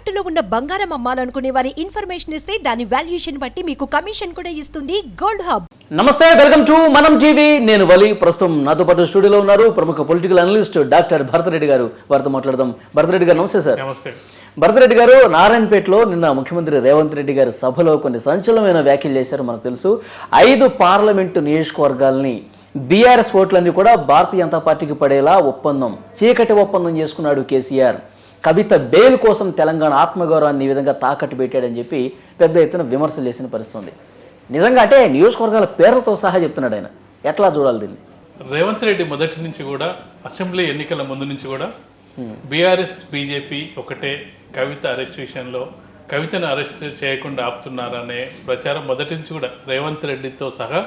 తాకట్టులో ఉన్న బంగారం అమ్మాలనుకునే వారి ఇన్ఫర్మేషన్ ఇస్తే దాని వాల్యుయేషన్ బట్టి మీకు కమిషన్ కూడా ఇస్తుంది గోల్డ్ హబ్. నమస్తే, వెల్కమ్ టు మనం టీవీ. నేను వలి. ప్రస్తుతం నాతో పాటు స్టూడియోలో ఉన్నారు ప్రముఖ పొలిటికల్ అనలిస్ట్ డాక్టర్ భరతరెడ్డి గారు. వారితో మాట్లాడదాం. భరతరెడ్డి గారు నమస్తే సార్. నమస్తే. భరతరెడ్డి గారు, నారాయణపేటలో నిన్న ముఖ్యమంత్రి రేవంత్ రెడ్డి గారి సభలో కొన్ని సంచలనమైన వ్యాఖ్యలు చేశారు. మనకు తెలుసు 5 పార్లమెంటు నియోజకవర్గాల్ని బీఆర్ఎస్ ఓట్లన్నీ కూడా భారతీయ జనతా పార్టీకి పడేలా ఒప్పందం, చీకటి ఒప్పందం చేసుకున్నాడు కేసీఆర్. కవిత బెయిల్ కోసం తెలంగాణ ఆత్మగౌరవాన్ని ఈ విధంగా తాకట్టు పెట్టాడని చెప్పి పెద్ద ఎత్తున విమర్శలు చేసిన పరిస్థితుంది. నిజంగా అంటే నియోజకవర్గాల పేర్లతో సహా చెప్తున్నాడు ఆయన. ఎట్లా చూడాలి దీన్ని? రేవంత్ రెడ్డి మొదటి నుంచి కూడా అసెంబ్లీ ఎన్నికల ముందు నుంచి కూడా బీఆర్ఎస్ బీజేపీ ఒకటే, కవిత అరెస్ట్ విషయంలో కవితను అరెస్ట్ చేయకుండా ఆపుతున్నారనే ప్రచారం మొదటి నుంచి కూడా రేవంత్ రెడ్డితో సహా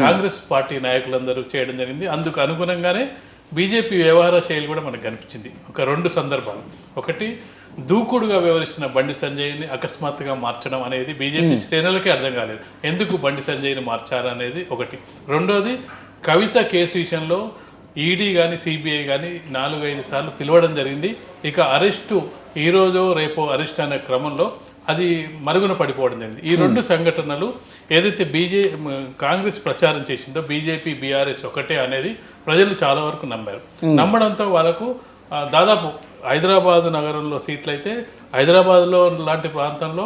కాంగ్రెస్ పార్టీ నాయకులందరూ చేయడం జరిగింది. అందుకు అనుగుణంగానే బీజేపీ వ్యవహార శైలి కూడా మనకు కనిపించింది. ఒక 2 సందర్భాలు. ఒకటి, దూకుడుగా వ్యవహరిస్తున్న బండి సంజయ్ని అకస్మాత్తుగా మార్చడం అనేది బీజేపీ శ్రేణులకే అర్థం కాలేదు. ఎందుకు బండి సంజయ్ని మార్చారనేది ఒకటి. రెండోది, కవిత కేసు విషయంలో ఈడీ కానీ సిబిఐ కానీ 4-5 సార్లు పిలవడం జరిగింది. ఇక అరెస్టు ఈరోజు రేపు అరెస్ట్ అనే క్రమంలో అది మరుగున పడిపోవడం జరిగింది. ఈ 2 సంఘటనలు ఏదైతే కాంగ్రెస్ ప్రచారం చేసిందో బీజేపీ బీఆర్ఎస్ ఒకటే అనేది ప్రజలు చాలా వరకు నమ్మారు. నమ్మడంతో వాళ్ళకు దాదాపు హైదరాబాద్ నగరంలో సీట్లు అయితే, హైదరాబాద్లో లాంటి ప్రాంతంలో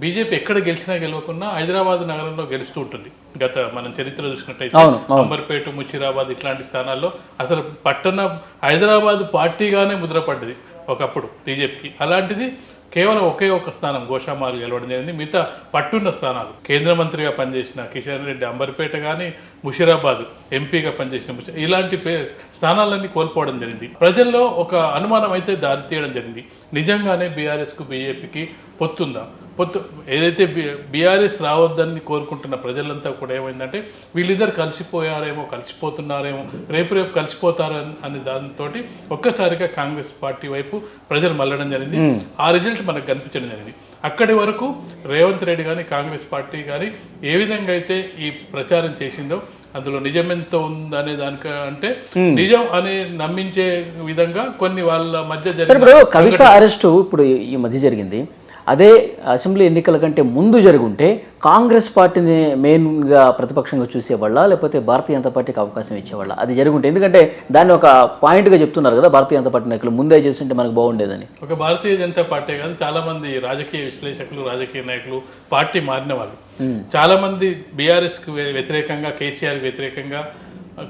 బీజేపీ ఎక్కడ గెలిచినా గెలవకున్నా హైదరాబాద్ నగరంలో గెలుస్తూ ఉంటుంది. గత మనం చరిత్ర చూసినట్టయితే అంబర్పేట, ముషీరాబాద్ ఇట్లాంటి స్థానాల్లో అసలు పట్టణ హైదరాబాద్ పార్టీగానే ముద్రపడ్డది ఒకప్పుడు బీజేపీకి. అలాంటిది కేవలం ఒకే ఒక స్థానం గోషామాలు గెలవడం జరిగింది. మిగతా పట్టున్న స్థానాలు కేంద్ర మంత్రిగా పనిచేసిన కిషన్ రెడ్డి అంబర్పేట కానీ, ముషీరాబాద్ ఎంపీగా పనిచేసిన ఇలాంటి స్థానాలన్నీ కోల్పోవడం జరిగింది. ప్రజల్లో ఒక అనుమానం అయితే దారితీయడం జరిగింది. నిజంగానే బీఆర్ఎస్కు బీజేపీకి పొత్తుందా? పొత్తు ఏదైతే బీఆర్ఎస్ రావద్దని కోరుకుంటున్న ప్రజలంతా కూడా ఏమైందంటే వీళ్ళిద్దరు కలిసిపోయారేమో, కలిసిపోతున్నారేమో, రేపు కలిసిపోతారు అనే దాంతో ఒక్కసారిగా కాంగ్రెస్ పార్టీ వైపు ప్రజలు మళ్ళడం జరిగింది. ఆ రిజల్ట్ మనకు కనిపించడం జరిగింది. అక్కడి వరకు రేవంత్ రెడ్డి కానీ కాంగ్రెస్ పార్టీ కానీ ఏ విధంగా అయితే ఈ ప్రచారం చేసిందో అందులో నిజం ఎంత ఉందనే దానికి అంటే నిజం అని నమ్మించే విధంగా కొన్ని వాళ్ళ మధ్య జరిగింది. కవిత అరెస్టు ఇప్పుడు ఈ మధ్య జరిగింది. అదే అసెంబ్లీ ఎన్నికల కంటే ముందు జరుగుంటే కాంగ్రెస్ పార్టీని మెయిన్గా ప్రతిపక్షంగా చూసేవాళ్ళ, లేకపోతే భారతీయ జనతా పార్టీకి అవకాశం ఇచ్చేవాళ్ళ? అది జరుగుంటే, ఎందుకంటే దాన్ని ఒక పాయింట్గా చెప్తున్నారు కదా భారతీయ జనతా పార్టీ నాయకులు, ముందే చేస్తుంటే మనకు బాగుండేదని. ఒక భారతీయ జనతా పార్టీ కాదు, చాలా మంది రాజకీయ విశ్లేషకులు, రాజకీయ నాయకులు పార్టీ మారిన వాళ్ళు చాలా మంది బీఆర్ఎస్కి వ్యతిరేకంగా, కేసీఆర్కి వ్యతిరేకంగా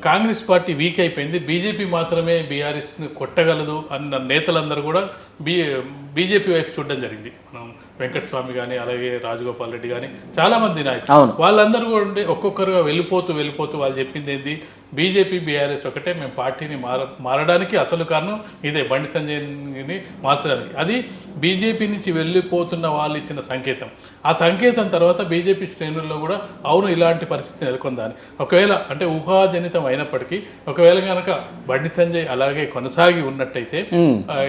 కాంగ్రెస్ పార్టీ వీక్ అయిపోయింది, బీజేపీ మాత్రమే బీఆర్ఎస్ని కొట్టగలదు అన్న నేతలందరూ కూడా బీజేపీ వైపు చూడడం జరిగింది. మనం వెంకటస్వామి కానీ, అలాగే రాజగోపాల్ రెడ్డి కానీ చాలా మంది నాయకులు వాళ్ళందరూ కూడా ఒక్కొక్కరుగా వెళ్ళిపోతూ వాళ్ళు చెప్పింది ఏంటి, బీజేపీ బీఆర్ఎస్ ఒకటే, మేము పార్టీని మారడానికి అసలు కారణం ఇదే, బండి సంజయ్ని మార్చడానికి. అది బీజేపీ నుంచి వెళ్ళిపోతున్న వాళ్ళు ఇచ్చిన సంకేతం. ఆ సంకేతం తర్వాత బీజేపీ శ్రేణుల్లో కూడా అవును ఇలాంటి పరిస్థితి నెలకొందని, ఒకవేళ అంటే ఊహాజనితం అయినప్పటికీ ఒకవేళ కనుక బండి సంజయ్ అలాగే కొనసాగి ఉన్నట్టయితే,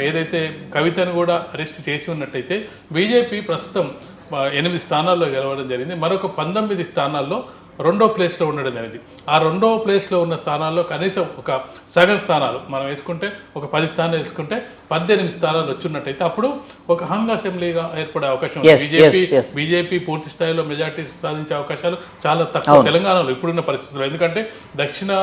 ఏదైతే కవితను కూడా అరెస్ట్ చేసి ఉన్నట్టయితే బీజేపీ ప్రస్తుతం 8 స్థానాల్లో గెలవడం జరిగింది. మరొక 19 స్థానాల్లో 2వ ప్లేస్లో ఉండడం జరిగింది. ఆ 2వ ప్లేస్లో ఉన్న స్థానాల్లో కనీసం ఒక సగం స్థానాలు మనం వేసుకుంటే, ఒక 10 స్థానాలు వేసుకుంటే 18 స్థానాలు వచ్చినట్టయితే అప్పుడు ఒక హంగ్ అసెంబ్లీగా ఏర్పడే అవకాశం ఉంది. బీజేపీ పూర్తి స్థాయిలో మెజార్టీ సాధించే అవకాశాలు చాలా తక్కువ తెలంగాణలో ఇప్పుడున్న పరిస్థితుల్లో. ఎందుకంటే దక్షిణ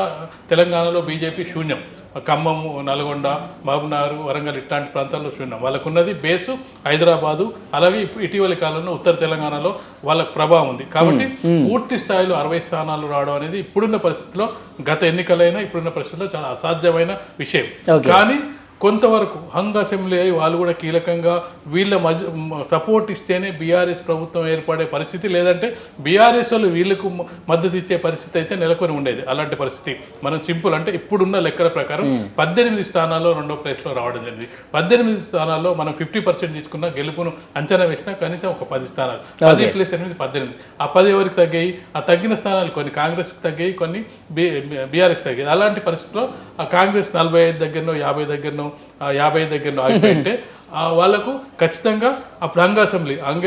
తెలంగాణలో బీజేపీ శూన్యం, ఖమ్మం, నల్గొండ, మహబూబ్నగర్, వరంగల్ ఇట్లాంటి ప్రాంతాల్లో శూన్యం. వాళ్ళకున్నది బేసు హైదరాబాదు, అలాగే ఇటీవలి కాలంలో ఉత్తర తెలంగాణలో వాళ్ళకు ప్రభావం ఉంది. కాబట్టి పూర్తి స్థాయిలో 60 స్థానాలు రావడం అనేది ఇప్పుడున్న పరిస్థితిలో, గత ఎన్నికలైనా ఇప్పుడున్న పరిస్థితిలో చాలా అసాధ్యమైన విషయం. కానీ కొంతవరకు హంగ్ అసెంబ్లీ అయి వాళ్ళు కూడా కీలకంగా వీళ్ళ సపోర్ట్ ఇస్తేనే బీఆర్ఎస్ ప్రభుత్వం ఏర్పడే పరిస్థితి, లేదంటే బీఆర్ఎస్ వాళ్ళు వీళ్ళకు మద్దతు ఇచ్చే పరిస్థితి అయితే నెలకొని ఉండేది. అలాంటి పరిస్థితి మనం సింపుల్ అంటే ఇప్పుడున్న లెక్కల ప్రకారం 18 స్థానాల్లో 2వ ప్లేస్లో రావడం జరిగింది. 18 స్థానాల్లో మనం 50% తీసుకున్న గెలుపును అంచనా వేసినా కనీసం ఒక 10 స్థానాలు, 10 + 8 18. ఆ 10 ఎవరికి తగ్గాయి? ఆ తగ్గిన స్థానాలు కొన్ని కాంగ్రెస్కి తగ్గాయి, కొన్ని బీఆర్ఎస్కి తగ్గాయి. అలాంటి పరిస్థితిలో ఆ కాంగ్రెస్ 45 దగ్గరనో 50 దగ్గరనో 50 దగ్గరనో ఆగిపోయింటే వాళ్ళకు ఖచ్చితంగా అప్పుడు హంగ్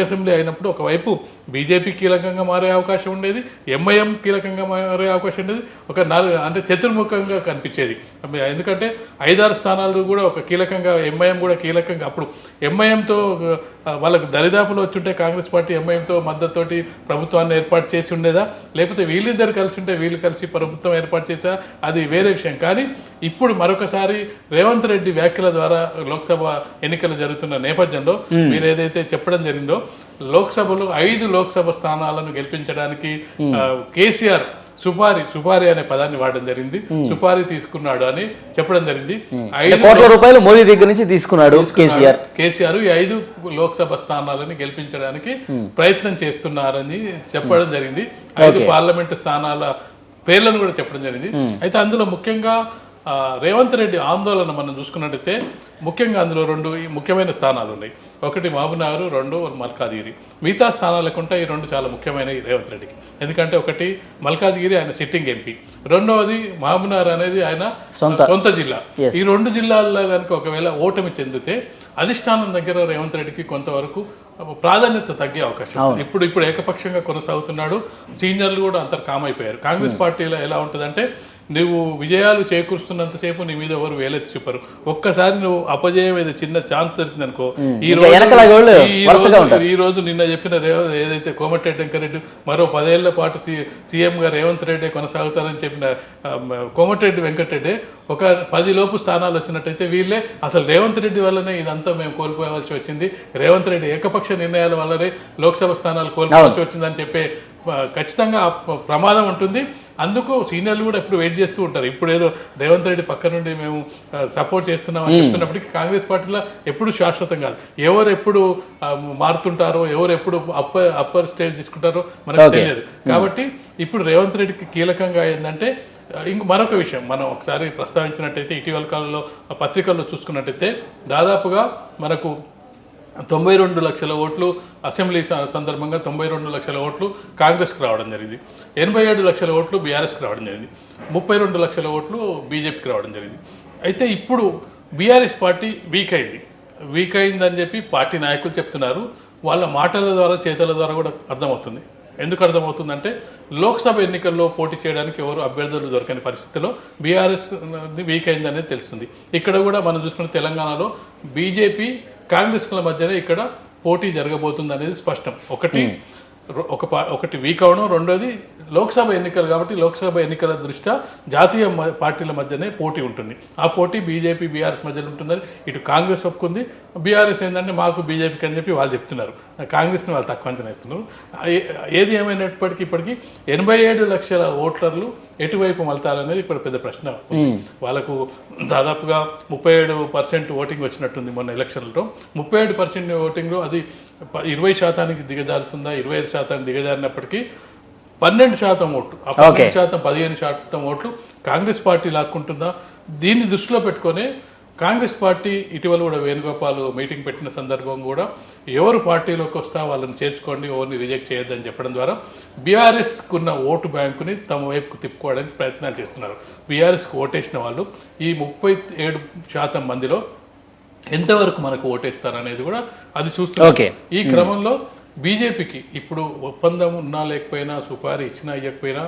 అసెంబ్లీ అయినప్పుడు ఒకవైపు బీజేపీ కీలకంగా మారే అవకాశం ఉండేది, ఎంఐఎం కీలకంగా మారే అవకాశం ఉండేది, ఒక 4 అంటే చతుర్ముఖంగా కనిపించేది. ఎందుకంటే 5-6 స్థానాలు కూడా ఒక కీలకంగా, ఎంఐఎం కూడా కీలకంగా. అప్పుడు ఎంఐఎంతో వాళ్ళకు దరిదాపులో వచ్చుంటే కాంగ్రెస్ పార్టీ ఎంఐఎంతో మద్దతుతోటి ప్రభుత్వాన్ని ఏర్పాటు చేసి ఉండేదా, లేకపోతే వీళ్ళిద్దరు కలిసి ఉంటే వీళ్ళు కలిసి ప్రభుత్వం ఏర్పాటు చేసా, అది వేరే విషయం. కానీ ఇప్పుడు మరొకసారి రేవంత్ రెడ్డి వ్యాఖ్యల ద్వారా లోక్సభ ఎన్నికలు జరుగుతున్న నేపథ్యంలో మీరు ఏదైతే చెప్పడం జరిగిందో, లోక్సభలో 5 లోక్సభ స్థానాలను గెలిపించడానికి కేసీఆర్ సుపారీ అనే పదాన్ని వాడడం జరిగింది. సుపారీ తీసుకున్నాడు అని చెప్పడం జరిగింది. 5 కోట్ల రూపాయలు మోదీ దగ్గర నుంచి తీసుకున్నాడు కేసీఆర్ ఈ 5 లోక్సభ స్థానాలని గెలిపించడానికి ప్రయత్నం చేస్తున్నారని చెప్పడం జరిగింది. 5 పార్లమెంటు స్థానాల పేర్లను కూడా చెప్పడం జరిగింది. అయితే అందులో ముఖ్యంగా రేవంత్ రెడ్డి ఆందోళన మనం చూసుకున్నట్టయితే ముఖ్యంగా అందులో 2 ముఖ్యమైన స్థానాలు ఉన్నాయి. ఒకటి మహబూబ్నగర్, 2 మల్కాజ్గిరి. మిగతా స్థానాలకు ఉంటాయి. ఈ 2 చాలా ముఖ్యమైనవి రేవంత్ రెడ్డికి. ఎందుకంటే ఒకటి మల్కాజ్గిరి ఆయన సిట్టింగ్ ఎంపీ, రెండవది మహబూబ్నగర్ అనేది ఆయన సొంత జిల్లా. ఈ 2 జిల్లాల్లో కనుక ఒకవేళ ఓటమి చెందితే అధిష్టానం దగ్గర రేవంత్ రెడ్డికి కొంతవరకు ప్రాధాన్యత తగ్గే అవకాశం. ఇప్పుడు ఏకపక్షంగా కొనసాగుతున్నాడు. సీనియర్లు కూడా అంతా కామ్ అయిపోయారు. కాంగ్రెస్ పార్టీలో ఎలా ఉంటుందంటే, నువ్వు విజయాలు చేకూరుస్తున్నంతసేపు నీ మీద ఎవరు వేలెత్తి చూపరు. ఒక్కసారి నువ్వు అపజయం ఏదో చిన్న ఛాన్స్ దొరికిందనుకో, ఈ రోజు నిన్న చెప్పిన ఏదైతే కోమటిరెడ్డి వెంకరెడ్డి మరో 10 ఏళ్ల పాటు సీఎంగా రేవంత్ రెడ్డి కొనసాగుతారని చెప్పిన కోమటిరెడ్డి వెంకటరెడ్డి ఒక 10 లోపు స్థానాలు వచ్చినట్టయితే వీళ్ళే అసలు రేవంత్ రెడ్డి వల్లనే ఇదంతా మేము కోల్పోవాల్సి వచ్చింది, రేవంత్ రెడ్డి ఏకపక్ష నిర్ణయాల వల్లనే లోక్సభ స్థానాలు కోల్పోవాల్సి వచ్చిందని చెప్పే ఖచ్చితంగా ప్రమాదం ఉంటుంది. అందుకు సీనియర్లు కూడా ఎప్పుడు వెయిట్ చేస్తూ ఉంటారు. ఇప్పుడు ఏదో రేవంత్ రెడ్డి పక్క నుండి మేము సపోర్ట్ చేస్తున్నామని చెప్తున్నప్పటికీ కాంగ్రెస్ పార్టీలో ఎప్పుడు శాశ్వతం కాదు. ఎవరు ఎప్పుడు మారుతుంటారో, ఎవరు ఎప్పుడు అప్పర్ స్టేజ్ తీసుకుంటారో మనకు తెలియదు. కాబట్టి ఇప్పుడు రేవంత్ రెడ్డికి కీలకంగా ఏంటంటే, ఇంక మరొక విషయం మనం ఒకసారి ప్రస్తావించినట్టయితే, ఇటీవల కాలంలో పత్రికల్లో చూసుకున్నట్టయితే దాదాపుగా మనకు 92 లక్షల ఓట్లు అసెంబ్లీ సందర్భంగా 92 లక్షల ఓట్లు కాంగ్రెస్కి రావడం జరిగింది, 87 లక్షల ఓట్లు బీఆర్ఎస్కి రావడం జరిగింది, 32 లక్షల ఓట్లు బీజేపీకి రావడం జరిగింది. అయితే ఇప్పుడు బీఆర్ఎస్ పార్టీ వీక్ అయిందని చెప్పి పార్టీ నాయకులు చెప్తున్నారు. వాళ్ళ మాటల ద్వారా చేతల ద్వారా కూడా అర్థమవుతుంది. ఎందుకు అర్థమవుతుందంటే, లోక్సభ ఎన్నికల్లో పోటీ చేయడానికి ఎవరు అభ్యర్థులు దొరకని పరిస్థితిలో బీఆర్ఎస్ వీక్ అయిందనేది తెలుస్తుంది. ఇక్కడ కూడా మనం చూసుకున్న తెలంగాణలో బీజేపీ కాంగ్రెస్ల మధ్యనే ఇక్కడ పోటీ జరగబోతుంది అనేది స్పష్టం. ఒకటి వీక్ అవడం, రెండోది లోక్సభ ఎన్నికలు కాబట్టి లోక్సభ ఎన్నికల దృష్ట్యా జాతీయ పార్టీల మధ్యనే పోటీ ఉంటుంది. ఆ పోటీ బీజేపీ బీఆర్ఎస్ మధ్యలో ఉంటుందని ఇటు కాంగ్రెస్ ఒప్పుకుంది. బీఆర్ఎస్ ఏంటంటే మాకు బీజేపీకి అని చెప్పి వాళ్ళు చెప్తున్నారు. కాంగ్రెస్ని వాళ్ళు తక్కువ అంచనా ఇస్తున్నారు. ఏది ఏమైనప్పటికీ ఇప్పటికీ 87 లక్షల ఓటర్లు ఎటువైపు మళ్తారనేది ఇప్పుడు పెద్ద ప్రశ్న. వాళ్ళకు దాదాపుగా 37% ఓటింగ్ వచ్చినట్టుంది మొన్న ఎలక్షన్లో. 37% ఓటింగ్లో అది 20% దిగజారుతుందా, 25% దిగజారినప్పటికీ 12% ఓట్లు, 12% 15% ఓట్లు కాంగ్రెస్ పార్టీ లాక్కుంటుందా? దీన్ని దృష్టిలో పెట్టుకొని కాంగ్రెస్ పార్టీ ఇటీవల కూడా వేణుగోపాల్ మీటింగ్ పెట్టిన సందర్భం కూడా ఎవరు పార్టీలోకి వస్తా వాళ్ళని చేర్చుకోండి, ఎవరిని రిజెక్ట్ చేయొద్దని చెప్పడం ద్వారా బీఆర్ఎస్కు ఉన్న ఓటు బ్యాంకుని తమ వైపుకు తిప్పుకోవడానికి ప్రయత్నాలు చేస్తున్నారు. బీఆర్ఎస్కు ఓటేసిన వాళ్ళు ఈ 37% మందిలో ఎంతవరకు మనకు ఓటేస్తారు అనేది కూడా అది చూస్తున్నారు. ఈ క్రమంలో బీజేపీకి ఇప్పుడు ఒప్పందం ఉన్నా లేకపోయినా, సుపారీ ఇచ్చినా ఇవ్వకపోయినా,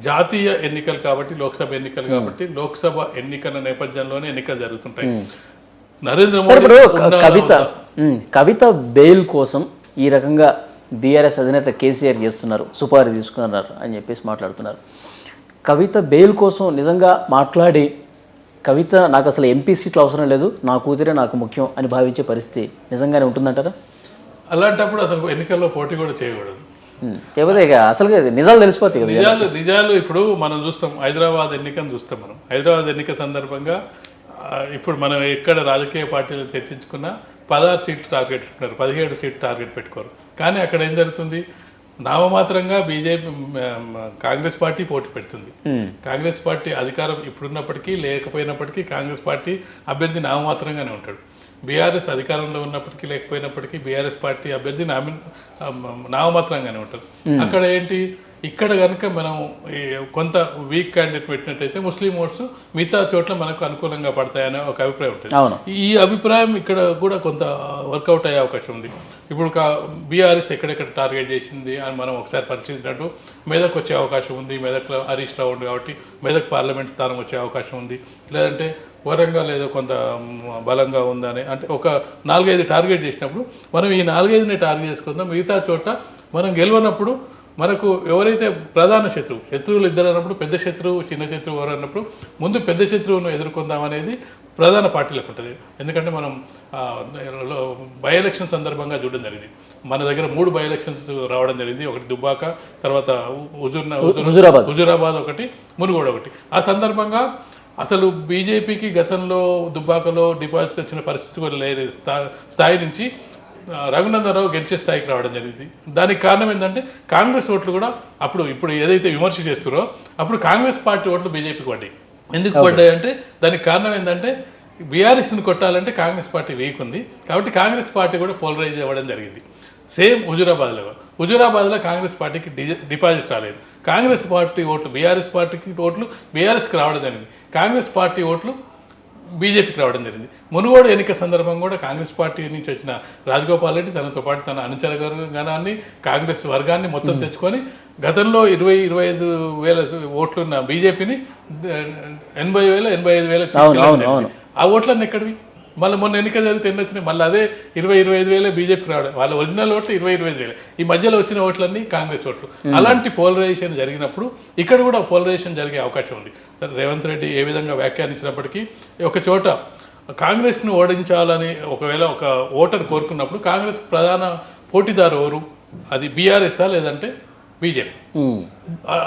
జాతీయ ఎన్నికలు కాబట్టి, లోక్సభ ఎన్నికలు కాబట్టి, లోక్సభ ఎన్నికల నేపథ్యంలోనే ఎన్నికలు జరుగుతుంటాయి. నరేంద్ర మోడీ కవిత బెయిల్ కోసం ఈ రకంగా బీఆర్ఎస్ అధినేత కేసీఆర్ చేస్తున్నారు, సుపారీ తీసుకున్నారు అని చెప్పేసి మాట్లాడుతున్నారు. కవిత బెయిల్ కోసం నిజంగా మాట్లాడి కవిత నాకు అసలు ఎంపీ సీట్లు అవసరం లేదు, నా కూతురే నాకు ముఖ్యం అని భావించే పరిస్థితి నిజంగానే ఉంటుందంటారా? అలాంటప్పుడు అసలు ఎన్నికల్లో పోటీ కూడా చేయకూడదు. అసలు నిజాలు తెలిసిపోతాయి కదా. నిజాలు ఇప్పుడు మనం చూస్తాం, హైదరాబాద్ ఎన్నికను చూస్తాం. మనం హైదరాబాద్ ఎన్నిక సందర్భంగా ఇప్పుడు మనం ఎక్కడ రాజకీయ పార్టీలు చర్చించుకున్న 16 సీట్లు టార్గెట్ పెట్టుకున్నారు, 17 సీట్లు టార్గెట్ పెట్టుకోరు. కానీ అక్కడ ఏం జరుగుతుంది, నామమాత్రంగా బీజేపీ కాంగ్రెస్ పార్టీ పోటీ పెడుతుంది. కాంగ్రెస్ పార్టీ అధికారం ఇప్పుడున్నప్పటికీ లేకపోయినప్పటికీ కాంగ్రెస్ పార్టీ అభ్యర్థి నామమాత్రంగానే ఉంటాడు. బీఆర్ఎస్ అధికారంలో ఉన్నప్పటికీ లేకపోయినప్పటికీ బీఆర్ఎస్ పార్టీ అభ్యర్థి నామమాత్రంగానే ఉంటారు. అక్కడ ఏంటి, ఇక్కడ కనుక మనం కొంత వీక్ క్యాండిడేట్ పెట్టినట్టయితే ముస్లిం ఓట్స్ మిగతా చోట్ల మనకు అనుకూలంగా పడతాయనే ఒక అభిప్రాయం ఉంటుంది. ఈ అభిప్రాయం ఇక్కడ కూడా కొంత వర్కౌట్ అయ్యే అవకాశం ఉంది. ఇప్పుడు బీఆర్ఎస్ ఎక్కడెక్కడ టార్గెట్ చేసింది అని మనం ఒకసారి పరిశీలించినట్టు మెదక్ వచ్చే అవకాశం ఉంది. మెదక్లో హరీష్ రావు ఉంది కాబట్టి మెదక్ పార్లమెంట్ స్థానం వచ్చే అవకాశం ఉంది. లేదంటే వరంగల్ ఏదో కొంత బలంగా ఉందని అంటే ఒక 4-5 టార్గెట్ చేసినప్పుడు మనం ఈ 4-5ని టార్గెట్ చేసుకుందాం. మిగతా చోట మనం గెలవనప్పుడు మనకు ఎవరైతే ప్రధాన శత్రువులు ఇద్దరు అన్నప్పుడు పెద్ద శత్రువు చిన్న శత్రువు ఎవరు అన్నప్పుడు ముందు పెద్ద శత్రువును ఎదుర్కొందాం అనేది ప్రధాన పార్టీలకు ఉంటుంది. ఎందుకంటే మనం బై ఎలక్షన్ సందర్భంగా చూడడం జరిగింది. మన దగ్గర 3 బై ఎలక్షన్స్ రావడం జరిగింది. ఒకటి దుబ్బాక, తర్వాత హుజూరాబాద్ ఒకటి, మునుగోడు ఒకటి. ఆ సందర్భంగా అసలు బీజేపీకి గతంలో దుబ్బాకలో డిపాజిట్ వచ్చిన పరిస్థితి కూడా లేని స్థాయి నుంచి రఘునందనరావు గెలిచే స్థాయికి రావడం జరిగింది. దానికి కారణం ఏంటంటే కాంగ్రెస్ ఓట్లు కూడా ఇప్పుడు ఏదైతే విమర్శ చేస్తున్నారో అప్పుడు కాంగ్రెస్ పార్టీ ఓట్లు బీజేపీకి పడ్డాయి. ఎందుకు పడ్డాయి అంటే దానికి కారణం ఏంటంటే బీఆర్ఎస్ని కొట్టాలంటే కాంగ్రెస్ పార్టీ వీక్ ఉంది కాబట్టి కాంగ్రెస్ పార్టీ కూడా పోలరైజ్ అవ్వడం జరిగింది. సేమ్ హుజూరాబాద్లో కాంగ్రెస్ పార్టీకి డిపాజిట్ రాలేదు. కాంగ్రెస్ పార్టీ ఓట్లు బీఆర్ఎస్ పార్టీకి ఓట్లు బీఆర్ఎస్కి రావడం జరిగింది. కాంగ్రెస్ పార్టీ ఓట్లు బీజేపీకి రావడం జరిగింది. మునుగోడు ఎన్నిక సందర్భం కూడా కాంగ్రెస్ పార్టీ నుంచి వచ్చిన రాజగోపాల్ రెడ్డి తనతో పాటు తన అనుచర గణాన్ని కాంగ్రెస్ వర్గాన్ని మొత్తం తెచ్చుకొని గతంలో 20-25 వేల ఓట్లున్న బీజేపీని 80,000-85,000 ఆ ఓట్లన్నీ ఎక్కడివి? మళ్ళీ మొన్న ఎన్నిక జరిగితే ఎన్ని వచ్చినాయి? మళ్ళీ అదే 20-25 వేలే బీజేపీకి రావడం. వాళ్ళ ఒరిజినల్ ఓట్లు 20-25 వేలే. ఈ మధ్యలో వచ్చిన ఓట్లన్నీ కాంగ్రెస్ ఓట్లు. అలాంటి పోలరైజేషన్ జరిగినప్పుడు ఇక్కడ కూడా పోలరైజేషన్ జరిగే అవకాశం ఉంది. రేవంత్ రెడ్డి ఏ విధంగా వ్యాఖ్యానించినప్పటికీ ఒక చోట కాంగ్రెస్ను ఓడించాలని ఒకవేళ ఒక ఓటర్ కోరుకున్నప్పుడు కాంగ్రెస్ ప్రధాన పోటీదారు ఎవరు? అది బీఆర్ఎస్ఆ లేదంటే బీజేపీ.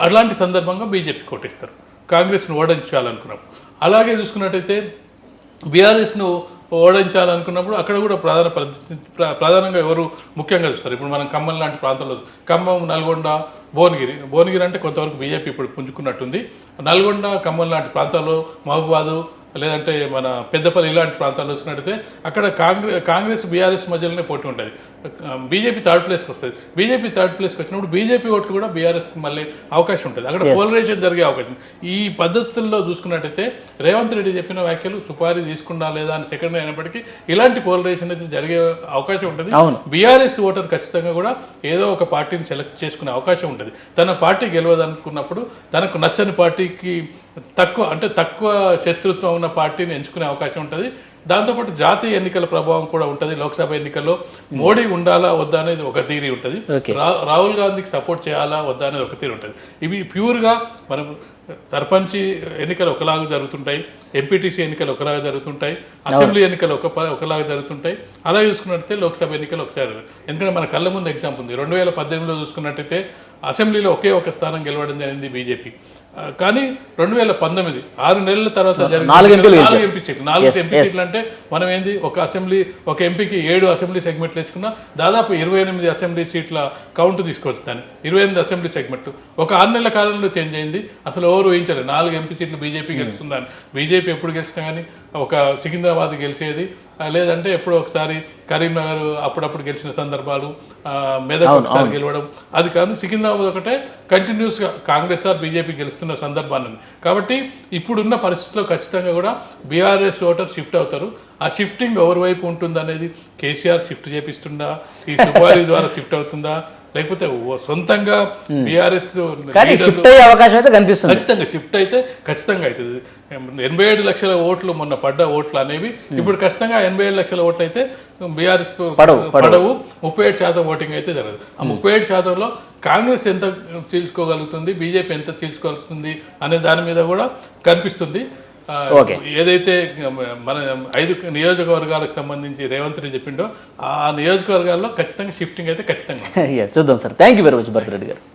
అలాంటి సందర్భంగా బీజేపీ కొట్టిస్తారు కాంగ్రెస్ను ఓడించాలనుకున్నప్పుడు. అలాగే చూసుకున్నట్టయితే బీఆర్ఎస్ను ఓడించాలనుకున్నప్పుడు అక్కడ కూడా ప్రధానంగా ఎవరు ముఖ్యంగా చూస్తారు. ఇప్పుడు మనం ఖమ్మం లాంటి ప్రాంతంలో ఖమ్మం, నల్గొండ, భువనగిరి అంటే కొంతవరకు బీజేపీ ఇప్పుడు పుంజుకున్నట్టుంది. నల్గొండ, ఖమ్మం లాంటి ప్రాంతాల్లో, మహబూబాదు లేదంటే మన పెద్దపల్లి ఇలాంటి ప్రాంతాల్లో వచ్చినట్టయితే అక్కడ కాంగ్రెస్ బీఆర్ఎస్ మధ్యలోనే పోటీ ఉంటుంది. బీజేపీ థర్డ్ ప్లేస్కి వస్తుంది. బీజేపీ థర్డ్ ప్లేస్కి వచ్చినప్పుడు బీజేపీ ఓట్లు కూడా బీఆర్ఎస్కి మళ్ళీ అవకాశం ఉంటుంది. అక్కడ పోలరైజేషన్ జరిగే అవకాశం. ఈ పద్ధతుల్లో చూసుకున్నట్టయితే రేవంత్ రెడ్డి చెప్పిన వ్యాఖ్యలు సుపారీ తీసుకున్నా లేదా అని సెకండ్ అయినప్పటికీ ఇలాంటి పోలరైజేషన్ అయితే జరిగే అవకాశం ఉంటుంది. బీఆర్ఎస్ ఓటర్ ఖచ్చితంగా కూడా ఏదో ఒక పార్టీని సెలెక్ట్ చేసుకునే అవకాశం ఉంటుంది. తన పార్టీ గెలవదనుకున్నప్పుడు తనకు నచ్చని పార్టీకి తక్కువ శత్రుత్వం ఉన్న పార్టీని ఎంచుకునే అవకాశం ఉంటుంది. దాంతోపాటు జాతీయ ఎన్నికల ప్రభావం కూడా ఉంటుంది. లోక్సభ ఎన్నికల్లో మోడీ ఉండాలా వద్దా అనేది ఒక థియరీ ఉంటుంది. రాహుల్ గాంధీకి సపోర్ట్ చేయాలా వద్దా అనేది ఒక థియరీ ఉంటుంది. ఇవి ప్యూర్గా మనం సర్పంచ్ ఎన్నికలు ఒకలాగా జరుగుతుంటాయి, ఎంపీటీసీ ఎన్నికలు ఒకలాగా జరుగుతుంటాయి, అసెంబ్లీ ఎన్నికలు ఒకలాగా జరుగుతుంటాయి. అలా చూసుకున్నట్టయితే లోక్సభ ఎన్నికలు ఒకసారి. ఎందుకంటే మన కళ్ళ ముందు ఎగ్జాంపుల్ ఉంది. 2018లో చూసుకున్నట్టయితే అసెంబ్లీలో ఒకే ఒక స్థానం గెలవడం జరిగింది బీజేపీ. కానీ 2019 6 నెలల తర్వాత 4 ఎంపీ సీట్లు అంటే మనం ఏంది ఒక ఎంపీకి 7 అసెంబ్లీ సెగ్మెంట్లు వేసుకున్నా దాదాపు 28 అసెంబ్లీ సీట్ల కౌంట్ తీసుకోవచ్చు. దాన్ని 28 అసెంబ్లీ సెగ్మెంట్ ఒక 6 నెలల కాలంలో చేంజ్ అయింది. అసలు ఎవరు ఊహించలేదు 4 ఎంపీ సీట్లు బీజేపీ గెలుస్తుందని. బీజేపీ ఎప్పుడు గెలిచినా కానీ ఒక సికింద్రాబాద్ గెలిచేది, లేదంటే ఎప్పుడో ఒకసారి కరీంనగర్ అప్పుడప్పుడు గెలిచిన సందర్భాలు, మెదక్ ఒకసారి గెలవడం. అది కాదు సికింద్రాబాద్ ఒకటే కంటిన్యూస్గా కాంగ్రెస్ ఆర్ బీజేపీ గెలుస్తున్న సందర్భాన్ని ఉంది. కాబట్టి ఇప్పుడున్న పరిస్థితుల్లో ఖచ్చితంగా కూడా బీఆర్ఎస్ ఓటర్ షిఫ్ట్ అవుతారు. ఆ షిఫ్టింగ్ ఎవరి వైపు ఉంటుంది అనేది కేసీఆర్ షిఫ్ట్ చేపిస్తుందా, ఈ సుపారీ ద్వారా షిఫ్ట్ అవుతుందా, లేకపోతే సొంతంగా బీఆర్ఎస్ షిఫ్ట్ అయ్యే అవకాశం అయితే కనిపిస్తుంది. ఖచ్చితంగా షిఫ్ట్ అయితే ఖచ్చితంగా అవుతుంది. 87 లక్షల ఓట్లు మొన్న పడ్డ ఓట్లు అనేవి ఇప్పుడు ఖచ్చితంగా 87 లక్షల ఓట్లు అయితే బీఆర్ఎస్ పడవు. 37% ఓటింగ్ అయితే జరగదు. ఆ 37%లో కాంగ్రెస్ ఎంత తీసుకోగలుగుతుంది, బీజేపీ ఎంత తీసుకోగలుగుతుంది అనే దాని మీద కూడా కనిపిస్తుంది. ఏదైతే మన 5 నియోజకవర్గాలకు సంబంధించి రేవంత్ రెడ్డి చెప్పిండో ఆ నియోజకవర్గాల్లో ఖచ్చితంగా షిఫ్టింగ్ అయితే ఖచ్చితంగా చూద్దాం sir. Thank you very much Bharat Reddy గారు.